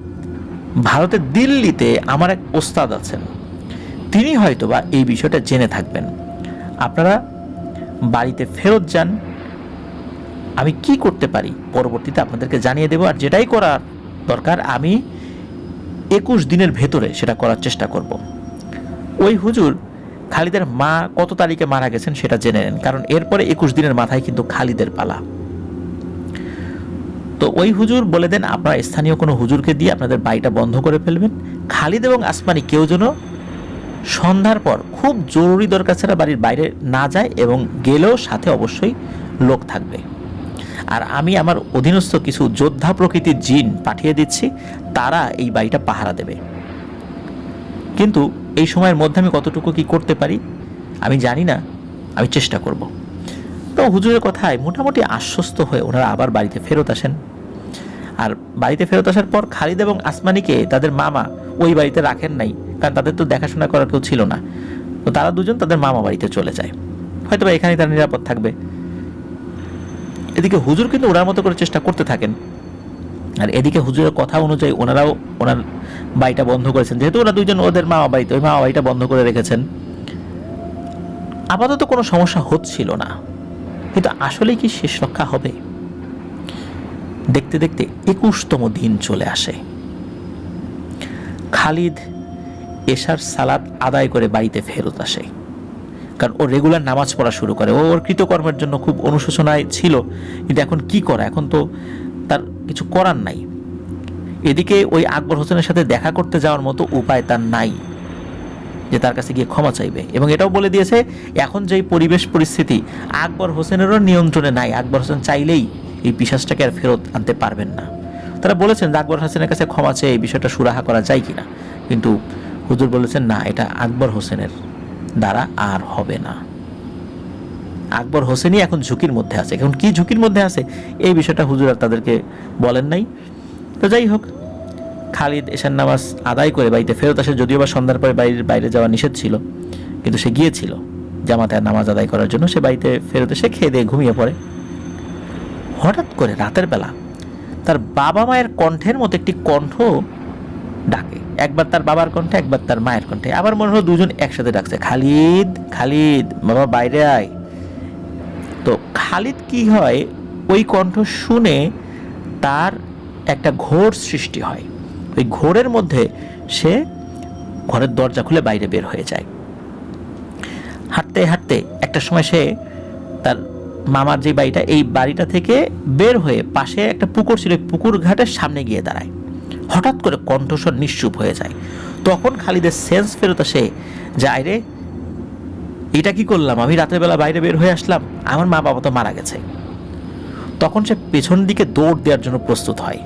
ভারতের দিল্লিতে আমার এক ওস্তাদ আছেন, তিনি হয়তোবা এই বিষয়টা জেনে থাকবেন। আপনারা বাড়িতে ফেরত যান, আমি কি করতে পারি পরবর্তীতে আপনাদেরকে জানিয়ে দেব। আর যেটাই করার দরকার আমি 21 দিনের ভেতরে সেটা করার চেষ্টা করব। ওই হুজুর খালিদের মা কত তারিখে মারা গেছেন সেটা জেনে নেন, কারণ এরপরে 21 দিনের মাথায় কিন্তু খালিদের পালা। তো ওই হুজুর বলে দেন আপনারা স্থানীয় কোনো হুজুরকে দিয়ে আপনাদের বাড়িটা বন্ধ করে ফেলবেন। খালিদ এবং আসমানি কেউ যেন সন্ধ্যার পর খুব জরুরি দরকার ছাড়া বাড়ির বাইরে না যায়, এবং গেলেও সাথে অবশ্যই লোক থাকবে। আর আমি আমার অধীনস্থ কিছু যোদ্ধা প্রকৃতির জিন পাঠিয়ে দিচ্ছি, তারা এই বাড়িটা পাহারা দেবে। কিন্তু এই সময়ের মধ্যে আমি কতটুকু কি করতে পারি আমি জানি না, আমি চেষ্টা করব। তো হুজুরের কথায় মোটামুটি আশ্বস্ত হয়ে ওনারা আবার বাড়িতে ফেরত আসেন। আর বাড়িতে ফেরত আসার পর খালিদ এবং আসমানিকে তাদের মামা ওই বাড়িতে রাখেন নাই, কারণ তাদের তো দেখাশোনা করার কেউ ছিল না। তো তারা দুজন তাদের মামা বাড়িতে চলে যায়, হয়তো বা এখানেই তারা নিরাপদ থাকবে। এদিকে হুজুর কিন্তু ওনার মতো করে চেষ্টা করতে থাকেন, আর এদিকে হুজুরের কথা অনুযায়ী ওনারাও ওনার বাড়িটা বন্ধ করেছেন, যেহেতু ওরা দুইজন ওদের মামা বাড়িতে, ওই মামা বাড়িটা বন্ধ করে রেখেছেন। আপাতত কোনো সমস্যা হচ্ছিল না, কিন্তু আসলেই কি শেষ রক্ষা হবে? দেখতে দেখতে 21তম দিন চলে আসে। খালিদ এশার সালাত আদায় করে বাড়িতে ফেরত আসে, কারণ ও রেগুলার নামাজ পড়া শুরু করে। ওর কৃতকর্মের জন্য খুব অনুশোচনায় ছিল, কিন্তু এখন কি করা, এখন তো তার কিছু করার নাই। এদিকে ওই আকবর হোসেনের সাথে দেখা করতে যাওয়ার মতো উপায় তার নাই যে তার কাছে গিয়ে ক্ষমা চাইবে, এবং এটাও বলে দিয়েছে এখন যেই পরিবেশ পরিস্থিতি আকবর হোসেনেরও নিয়ন্ত্রণে নাই, আকবর হোসেন চাইলেই এই পিশাচটাকে আর ফেরত আনতে পারবেন না। তারা বলেছেন যে আকবর হোসেনের কাছে ক্ষমা চেয়ে এই বিষয়টা সুরাহা করা যায় কিনা, কিন্তু হুজুর বলেছেন না, এটা আকবর হোসেনের দ্বারা আর হবে না। আকবর হোসেনই এখন ঝুঁকির মধ্যে আছে। এখন কি ঝুঁকির মধ্যে আছে এই বিষয়টা হুজুর আর তাদেরকে বলেন নাই। তো যাই হোক, খালিদ এশার নামাজ আদায় করে বাড়িতে ফেরত আসে, যদিও বা সন্ধ্যার পরে বাড়ির বাইরে যাওয়া নিষেধ ছিল, কিন্তু সে গিয়েছিল জামাতে নামাজ আদায় করার জন্য। সে বাড়িতে ফেরত এসে খেয়ে দিয়ে ঘুমিয়ে পড়ে। হঠাৎ করে রাতের বেলা তার বাবা মায়ের কণ্ঠের মতো একটি কণ্ঠ ডাকে, একবার তার বাবার কণ্ঠে, একবার তার মায়ের কণ্ঠে। আবার মনে হলো দুজন একসাথে ডাকছে, খালিদ খালিদ বাবা বাইরে আয়। তো খালিদ কি হয়, ওই কণ্ঠ শুনে তার একটা ঘোর সৃষ্টি হয়। ওই ঘোরের মধ্যে সে ঘরের দরজা খুলে বাইরে বের হয়ে যায়। হাঁটতে হাঁটতে একটা সময় সে তার মামার যে বাড়িটা, এই বাড়িটা থেকে বের হয়ে পাশে একটা পুকুর ছিল, পুকুর ঘাটের সামনে গিয়ে দাঁড়ায়। হঠাৎ করে কণ্ঠস্বর নিশ্চুপ হয়ে যায়। তখন খালিদের সেন্স ফেরত আসে, যায় রে এটা কি করলাম, আমি রাতের বেলা বাইরে বের হয়ে আসলাম, আমার মা বাবা তো মারা গেছে। তখন সে পেছন দিকে দৌড় দেওয়ার জন্য প্রস্তুত হয়,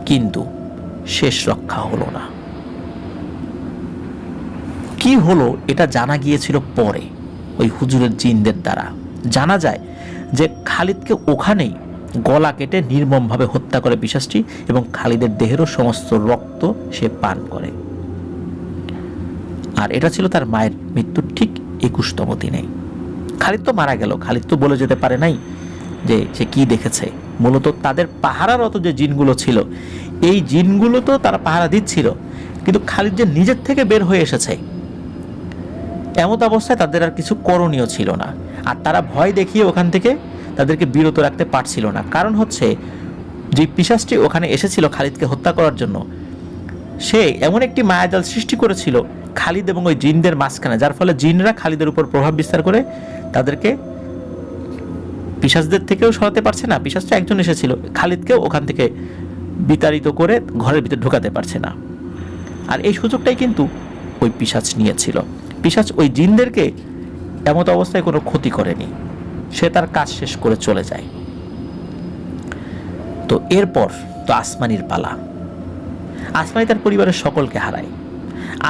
কিন্তু শেষ রক্ষা হলো না। কি হলো এটা জানা গিয়েছিল পরে ওই হুজুরের জিনদের দ্বারা। জানা যায় যে খালিদকে ওখানেই গলা কেটে নির্মমভাবে হত্যা করে পিশাচটি, এবং খালিদের দেহেরও সমস্ত রক্ত সে পান করে। আর এটা ছিল তার মায়ের মৃত্যুর ঠিক 21তম দিনে। খালিদ তো মারা গেল, খালিদ তো বলে যেতে পারে নাই যে সে কি দেখেছে। মূলত তাদের পাহারারত যে জিনগুলো ছিল, এই জিনগুলো তো তারা পাহারা দিচ্ছিল, কিন্তু খালিদ যে নিজের থেকে বের হয়ে এসেছে এমত অবস্থায় তাদের আর কিছু করণীয় ছিল না। আর তারা ভয় দেখিয়ে ওখান থেকে তাদেরকে বিরত রাখতে পারছিল না। কারণ হচ্ছে যে পিশাচটি ওখানে এসেছিল খালিদকে হত্যা করার জন্য, সে এমন একটি মায়াজাল সৃষ্টি করেছিল খালিদ এবং ওই জিনদের মাঝখানে, যার ফলে জিনরা খালিদের উপর প্রভাব বিস্তার করে তাদেরকে পিশাচদের থেকেও সরাতে পারছে না। পিশাচ তো একজন এসেছিল, খালিদকেও ওখান থেকে বিতাড়িত করে ঘরের ভিতরে ঢোকাতে পারছে না। আর এই সুযোগটাই কিন্তু ওই পিশাচ নিয়েছিল। পিশাচ ওই জিনদেরকে এমত অবস্থায় কোনো ক্ষতি করেনি, সে তার কাজ শেষ করে চলে যায়। তো এরপর তো আসমানির পালা। আসমানি তার পরিবারের সকলকে হারায়।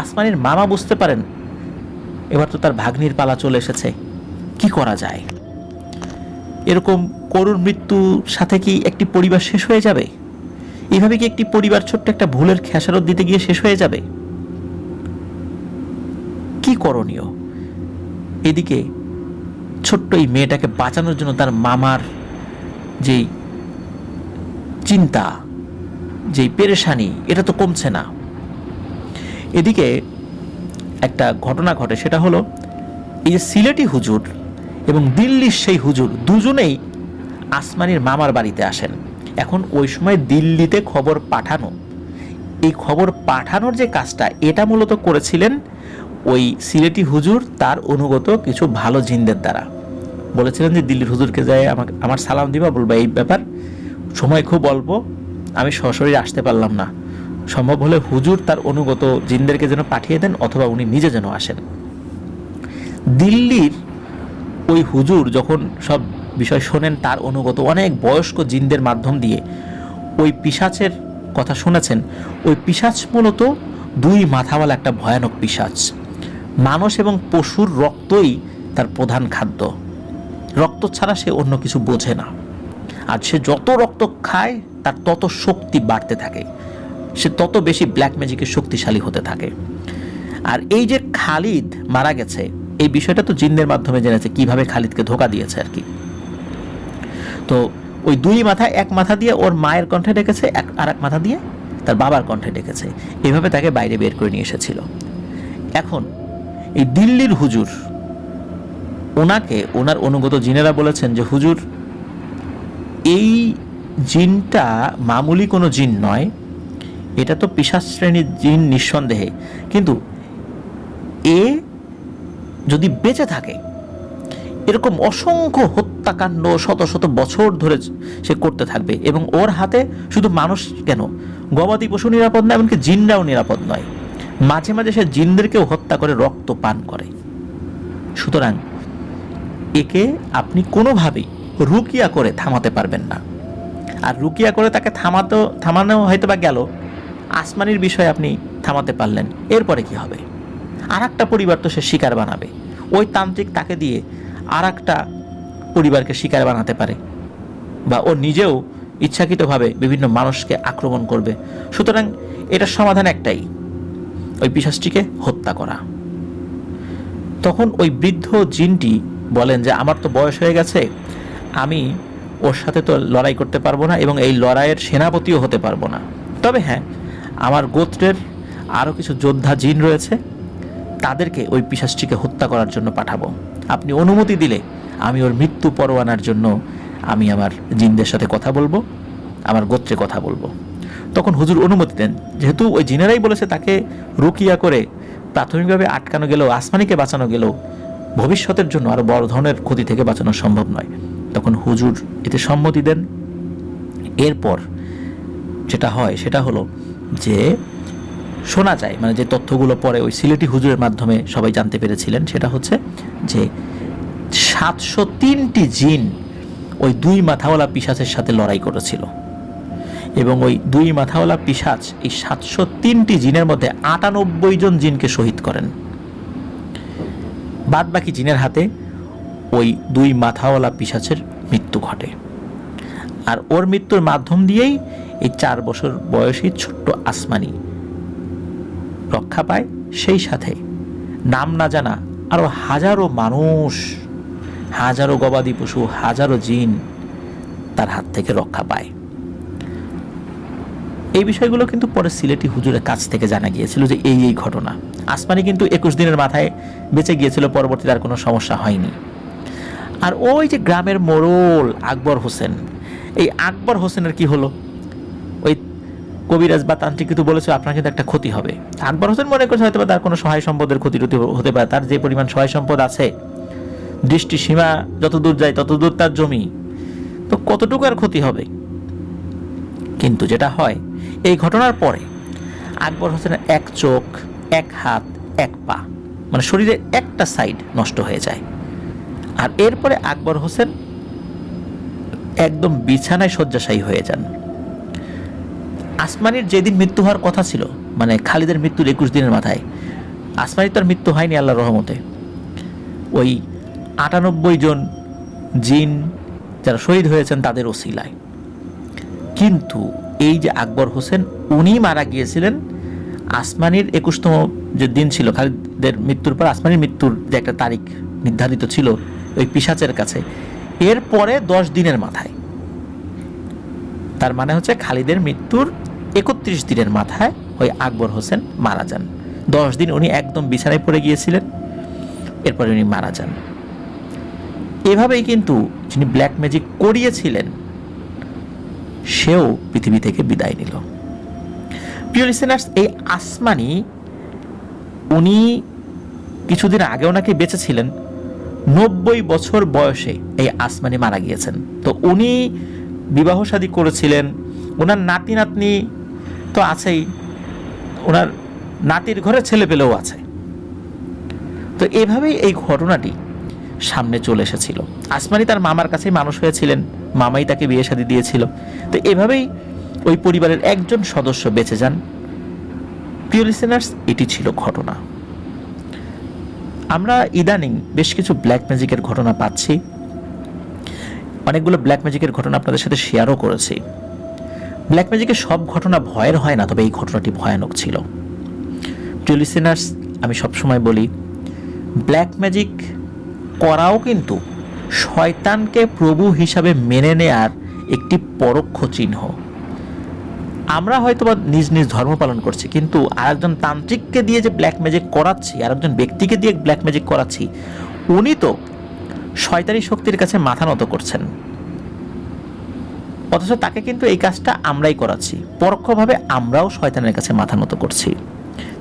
আসমানির মামা বুঝতে পারেন এবার তো তার ভাগ্নির পালা চলে এসেছে, কি করা যায়? এরকম করুণ মৃত্যুর সাথে কি একটি পরিবার শেষ হয়ে যাবে? এইভাবে কি একটি পরিবার ছোট্ট একটা ভুলের খেসারত দিতে গিয়ে শেষ হয়ে যাবে? কি করণীয়? এদিকে ছোট্ট এই মেয়েটাকে বাঁচানোর জন্য তার মামার যেই চিন্তা, যেই পেরেশানি, এটা তো কমছে না। এদিকে একটা ঘটনা ঘটে, সেটা হলো এই যে সিলেটি হুজুর এবং দিল্লির সেই হুজুর দুজনেই আসমানির মামার বাড়িতে আসেন। এখন ওই সময় দিল্লিতে খবর পাঠানো, এই খবর পাঠানোর যে কাজটা, এটা মূলত করেছিলেন ওই সিলেটি হুজুর তার অনুগত কিছু ভালো জিনদের দ্বারা। বলেছিলেন যে দিল্লির হুজুরকে যায় আমার সালাম দিবা, বলবা এই ব্যাপার, সময় খুব অল্প, আমি সশরীরে আসতে পারলাম না, সম্ভব হলে হুজুর তার অনুগত জিনদেরকে যেন পাঠিয়ে দেন অথবা উনি নিজে যেন আসেন। দিল্লির ওই হুজুর যখন সব বিষয় শোনেন, তার অনুগত অনেক বয়স্ক জিনদের মাধ্যম দিয়ে ওই পিশাচের কথা শুনেছেন। ওই পিশাচ মূলত দুই মাথাওয়ালা একটা ভয়ানক পিশাচ। মানুষ এবং পশুর রক্তই তার প্রধান খাদ্য, রক্ত ছাড়া সে অন্য কিছু বোঝে না। আর সে যত রক্ত খায় তার তত শক্তি বাড়তে থাকে, সে তত বেশি ব্ল্যাক ম্যাজিকের শক্তিশালী হতে থাকে। আর এই যে খালিদ মারা গেছে, এই বিষয়টা তো জিনদের মাধ্যমে জেনেছে কিভাবে খালিদকে ধোকা দিয়েছে আর কি। তো ওই দুই মাথা, এক মাথা দিয়ে ওর মায়ের কণ্ঠে ডেকেছে, আর এক মাথা দিয়ে তার বাবার কণ্ঠে ডেকেছে, এইভাবে তাকে বাইরে বের করে নিয়ে এসেছিল। এখন এই দিল্লির হুজুর, ওনাকে ওনার অনুগত জিনেরা বলেছেন যে হুজুর, এই জিনটা মামুলি কোনো জিন নয়, এটা তো পিশাচ শ্রেণীর জিন নিঃসন্দেহে, কিন্তু এ যদি বেঁচে থাকে এরকম অসংখ্য হত্যাকাণ্ড শত শত বছর ধরে সে করতে থাকবে, এবং ওর হাতে শুধু মানুষ কেন, গবাদি পশু নিরাপদ নয়, এমনকি জিনরাও নিরাপদ নয়। মাঝে মাঝে সে জিনদেরকেও হত্যা করে রক্ত পান করে। সুতরাং একে আপনি কোনোভাবেই রুকিয়া করে থামাতে পারবেন না। আর রুকিয়া করে তাকে থামানো হয়তো বা গেল, আসমানির বিষয়ে আপনি থামাতে পারলেন, এরপরে কি হবে? আর একটা পরিবার তো সে শিকার বানাবে, ওই তান্ত্রিক তাকে দিয়ে আর একটা পরিবারকে শিকার বানাতে পারে, বা ও নিজেও ইচ্ছাকৃতভাবে বিভিন্ন মানুষকে আক্রমণ করবে। সুতরাং এটার সমাধান একটাই, ওই পিশাচটিকে হত্যা করা। তখন ওই বৃদ্ধ জিনটি বলেন যে আমার তো বয়স হয়ে গেছে, আমি ওর সাথে তো লড়াই করতে পারবো না, এবং এই লড়াইয়ের সেনাপতিও হতে পারবো না। তবে হ্যাঁ, আমার গোত্রের আরও কিছু যোদ্ধা জিন রয়েছে, তাদেরকে ওই পিশাচটিকে হত্যা করার জন্য পাঠাবো। আপনি অনুমতি দিলে আমি ওর মৃত্যু পরোয়ানার জন্য আমি আমার জিনদের সাথে কথা বলবো, আমার গোত্রে কথা বলবো। তখন হুজুর অনুমতি দেন, যেহেতু ওই জিনেরাই বলেছে তাকে রুকিয়া করে প্রাথমিকভাবে আটকানো গেলেও, আসমানিকে বাঁচানো গেলেও, ভবিষ্যতের জন্য আরও বড় ধরনের ক্ষতি থেকে বাঁচানো সম্ভব নয়। তখন হুজুর এতে সম্মতি দেন। এরপর যেটা হয় সেটা হলো যে শোনা যায়, মানে যে তথ্যগুলো পরে ওই সিলেটি হুজুরের মাধ্যমে সবাই জানতে পেরেছিলেন, সেটা হচ্ছে যে 703টি জিন ওই দুই মাথাওয়ালা পিশাচের সাথে লড়াই করেছিল, এবং ওই দুই মাথাওয়ালা পিশাচ এই 703টি জিনের মধ্যে 98 জন জিনকে শহীদ করেন। বাদ বাকি জিনের হাতে ওই দুই মাথাওয়ালা পিশাচের মৃত্যু ঘটে। আর ওর মৃত্যুর মাধ্যম দিয়েই এই 4 বছর বয়সী ছোট্ট আসমানি রক্ষা পায়। সেই সাথে নাম না জানা আরো হাজারো মানুষ, হাজারো গবাদি পশু, হাজারো জিন তার হাত থেকে রক্ষা পায়। এই বিষয়গুলো কিন্তু পরে সিলেটি হুজুরের কাছ থেকে জানা গিয়েছিল যে এই ঘটনা। আসমানি কিন্তু 21 দিনের মাথায় বেঁচে গিয়েছিল, পরবর্তীতে আর কোনো সমস্যা হয়নি। আর ওই যে গ্রামের মোড়ল আকবর হোসেন, এই আকবর হোসেনের কি হলো? ওই কবিরাজ বা তান্ত্রিক কিন্তু বলেছে আপনার কিন্তু একটা ক্ষতি হবে। আকবর হোসেন মনে করছে হয়তো তার কোনো সহায় সম্পদের ক্ষতি হতে পারে, তার যে পরিমাণ সহায় সম্পদ আছে, দৃষ্টি সীমা যতদূর যায় ততদূর তার জমি, তো কতটুকু আর ক্ষতি হবে। কিন্তু যেটা হয়, এই ঘটনার পরে আকবর হোসেনের এক চোখ, এক হাত, এক পা, মানে শরীরের একটা সাইড নষ্ট হয়ে যায়। আর এরপরে আকবর হোসেন একদম বিছানায় শয্যাশায়ী হয়ে যান। আসমানির যেদিন মৃত্যু হওয়ার কথা ছিল, মানে খালিদের মৃত্যুর 21 দিনের মাথায়, আসমানির তার মৃত্যু হয়নি আল্লাহর রহমতে। ওই 98 জন জিন যারা শহীদ হয়েছেন তাদের ওসিলায়। কিন্তু এই যে আকবর হোসেন, উনি মারা গিয়েছিলেন আসমানির 21তম যে দিন ছিল খালিদের মৃত্যুর পর, আসমানির মৃত্যুর যে একটা তারিখ নির্ধারিত ছিল ওই পিশাচের কাছে, এরপরে 10 দিনের মাথায়। তার মানে হচ্ছে খালিদের মৃত্যুর 31 দিনের মাথায় ওই আকবর হোসেন মারা যান। 10 দিন উনি একদম বিছানায় পড়ে গিয়েছিলেন, এরপরে উনি মারা যান। এভাবেই কিন্তু যিনি ব্ল্যাক ম্যাজিক করিয়েছিলেন সেও পৃথিবী থেকে বিদায় নিল। প্রিয় লিসেনার্স, এই আসমানি উনি কিছুদিন আগেও নাকি বেঁচে ছিলেন, 90 বছর বয়সে এই আসমানি মারা গিয়েছেন। তো উনি বিবাহ শাদী করেছিলেন, ওনার নাতি নাতনি তো আছেই, ওনার নাতির ঘরে ছেলে পেলেও আছে। তো এভাবেই এই ঘটনাটি সামনে চলে এসেছিল। আসমানি তার মামার কাছেই মানুষ হয়েছিলেন, মামাই তাকে বিয়ে শাদী দিয়েছিল। তো এভাবেই ওই পরিবারের একজন সদস্য বেঁচে যান। প্রিয় লিসেনার্স, এটি ছিল ঘটনা। আমরা ইদানিং বেশ কিছু ব্ল্যাক ম্যাজিকের ঘটনা পাচ্ছি, অনেকগুলো ব্ল্যাক ম্যাজিকের ঘটনা আপনাদের সাথে শেয়ারও করেছি। ব্ল্যাক ম্যাজিকের সব ঘটনা ভয়ের হয় না, তবে এই ঘটনাটি ভয়ানক ছিল। প্রিয় লিসেনার্স, আমি সবসময় বলি, ব্ল্যাক ম্যাজিক করাও কিন্তু শয়তানকে প্রভু হিসাবে মেনে নেয়ার একটি পরোক্ষ চিহ্ন। আমরা হয়তো বা নিজ নিজ ধর্ম পালন করছি, কিন্তু আরেকজন তান্ত্রিককে দিয়ে যে ব্ল্যাক ম্যাজিক করাচ্ছি, আরেকজন ব্যক্তিকে দিয়ে ব্ল্যাক ম্যাজিক করাচ্ছি, উনি তো শয়তানি শক্তির কাছে মাথা নত করছেন, অথচ তাকে কিন্তু এই কাজটা আমরাই করাচ্ছি। পরোক্ষভাবে আমরাও শয়তানের কাছে মাথা নত করছি।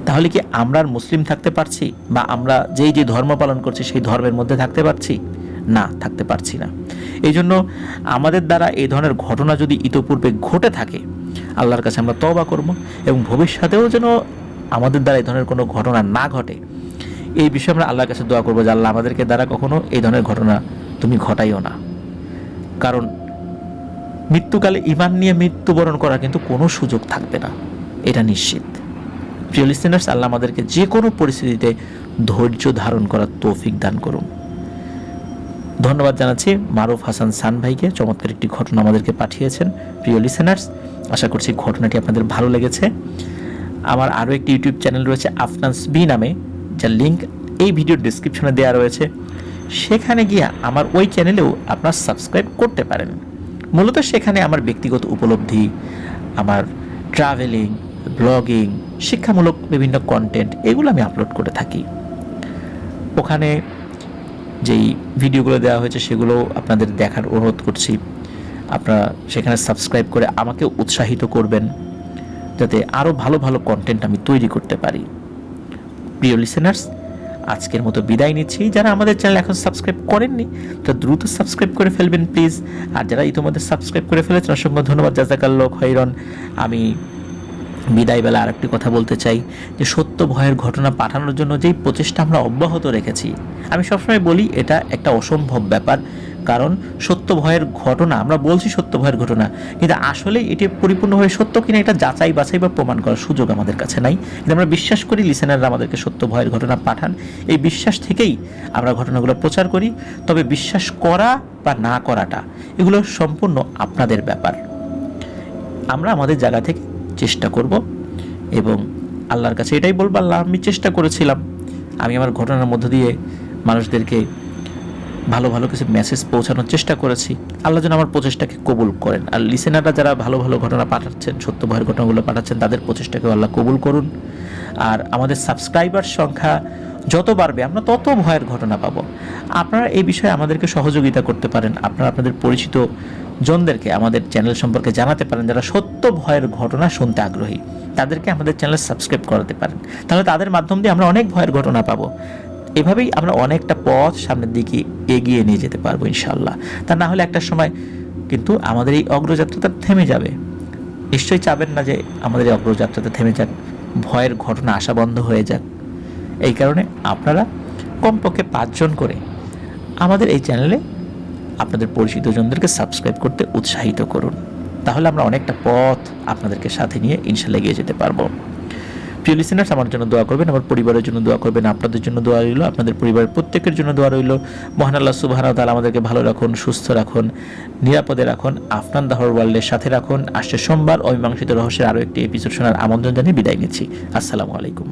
তাহলে কি আমরা আর মুসলিম থাকতে পারছি, বা আমরা যেই যে ধর্ম পালন করছি সেই ধর্মের মধ্যে থাকতে পারছি? না, থাকতে পারছি না। এই জন্য আমাদের দ্বারা এই ধরনের ঘটনা যদি ইতোপূর্বে ঘটে থাকে, আল্লাহর কাছে আমরা তওবা করব, এবং ভবিষ্যতেও যেন আমাদের দ্বারা এই ধরনের কোনো ঘটনা না ঘটে, এই বিষয়ে আমরা আল্লাহর কাছে দোয়া করবো যে আল্লাহ আমাদেরকে দ্বারা কখনো এই ধরনের ঘটনা তুমি ঘটাইও না। কারণ মৃত্যুকালে ঈমান নিয়ে মৃত্যুবরণ করার কিন্তু কোনো সুযোগ থাকবে না, এটা নিশ্চিত। প্রিয় লিসেনার্স, আল্লাহ আমাদেরকে যে কোনো পরিস্থিতিতে ধৈর্য ধারণ করার তৌফিক দান করুন। ধন্যবাদ জানাচ্ছি মারুফ হাসান সান ভাইকে, চমৎকার একটি ঘটনা আমাদেরকে পাঠিয়েছেন। প্রিয় লিসেনার্স, আশা করছি ঘটনাটি আপনাদের ভালো লেগেছে। আমার আরও একটি ইউটিউব চ্যানেল রয়েছে আফনান্স বি নামে, যার লিঙ্ক এই ভিডিওর ডিসক্রিপশনে দেওয়া রয়েছে। সেখানে গিয়ে আমার ওই চ্যানেলেও আপনারা সাবস্ক্রাইব করতে পারেন। মূলত সেখানে আমার ব্যক্তিগত উপলব্ধি, আমার ট্রাভেলিং, ব্লগিং, শিক্ষামূলক বিভিন্ন কন্টেন্ট, এগুলো আমি আপলোড করে থাকি। ওখানে যেই ভিডিওগুলো দেওয়া হয়েছে সেগুলো আপনাদের দেখার অনুরোধ করছি। আপনারা সেখানে সাবস্ক্রাইব করে আমাকে উৎসাহিত করবেন, যাতে আরও ভালো ভালো কন্টেন্ট আমি তৈরি করতে পারি। প্রিয় লিসেনার্স, আজকের মতো বিদায় নিচ্ছি। যারা আমাদের চ্যানেল এখন সাবস্ক্রাইব করেননি তারা দ্রুত সাবস্ক্রাইব করে ফেলবেন প্লিজ। আর যারা ইতিমধ্যে সাবস্ক্রাইব করে ফেলেছেন, অসংখ্য ধন্যবাদ, জাযাকাল্লাহু খাইরান। আমি বিদায়বেলা আরেকটি কথা বলতে চাই যে সত্য ভয়ের ঘটনা পাঠানোর জন্য যেই প্রচেষ্টা আমরা অব্যাহত রেখেছি, আমি সবসময় বলি এটা একটা অসম্ভব ব্যাপার। কারণ সত্য ভয়ের ঘটনা, আমরা বলছি সত্য ভয়ের ঘটনা, কিন্তু আসলে এটি পরিপূর্ণভাবে সত্য কিনা এটা যাচাই বাছাই বা প্রমাণ করার সুযোগ আমাদের কাছে নাই। কিন্তু আমরা বিশ্বাস করি লিসেনাররা আমাদেরকে সত্য ভয়ের ঘটনা পাঠান, এই বিশ্বাস থেকেই আমরা ঘটনাগুলো প্রচার করি। তবে বিশ্বাস করা বা না করাটা এগুলো সম্পূর্ণ আপনাদের ব্যাপার। আমরা আমাদের জায়গা থেকে চেষ্টা করব, এবং আল্লাহর কাছে এটাই বলবো, আল্লাহ আমি চেষ্টা করেছিলাম, আমি আমার ঘটনার মধ্য দিয়ে মানুষদেরকে ভালো ভালো কিছু মেসেজ পৌঁছানোর চেষ্টা করেছি। আল্লাহ যেন আমার প্রচেষ্টাকে কবুল করেন। আর লিসেনাররা যারা ভালো ভালো ঘটনা পাঠাচ্ছেন, সত্য ভয়ের ঘটনাগুলো পাঠাচ্ছেন, তাদের প্রচেষ্টাকে আল্লাহ কবুল করুন। আর আমাদের সাবস্ক্রাইবার সংখ্যা যত বাড়বে আমরা তত ভয়ের ঘটনা পাবো। আপনারা এই বিষয়ে আমাদেরকে সহযোগিতা করতে পারেন। আপনারা আপনাদের পরিচিত জনদেরকে আমাদের চ্যানেল সম্পর্কে জানাতে পারেন, যারা সত্য ভয়ের ঘটনা শুনতে আগ্রহী। তাদেরকে আমাদের চ্যানেল সাবস্ক্রাইব করাতে পারেন, তাহলে তাদের মাধ্যম দিয়ে আমরা অনেক ভয়ের ঘটনা পাবো। এভাবেই আমরা অনেকটা পথ সামনের দিকে এগিয়ে নিয়ে যেতে পারবো ইনশাআল্লাহ। তা না হলে একটা সময় কিন্তু আমাদের এই অগ্রযাত্রাটা থেমে যাবে। নিশ্চয়ই চাবেন না যে আমাদের এই অগ্রযাত্রাটা থেমে যাক, ভয়ের ঘটনা আসা বন্ধ হয়ে যাক। এই কারণে আপনারা কমপক্ষে 5 জন করে আমাদের এই চ্যানেলে আপনাদের পরিচিত জনদেরকে সাবস্ক্রাইব করতে উৎসাহিত করুন, তাহলে আমরা অনেকটা পথ আপনাদেরকে সাথে নিয়ে ইনশাআল্লাহ এগিয়ে যেতে পারবো। প্রিয় লিসেনার্স, আমার জন্য দোয়া করবেন, আমার পরিবারের জন্য দোয়া করবেন, আপনাদের জন্য দোয়া রইল, আপনাদের পরিবারের প্রত্যেকের জন্য দোয়া রইল। মহান আল্লাহ সুবহানাহু ওয়া তাআলা আমাদেরকে ভালো রাখুন, সুস্থ রাখুন, নিরাপদে রাখুন, আফনান দাহর ওয়ার্ল্ডের সাথে রাখুন। আসছে সোমবার অমীমাংসিত রহস্যের আরও একটি এপিসোড শোনার আমন্ত্রণ জানিয়ে বিদায় নিচ্ছি। আসসালামু আলাইকুম।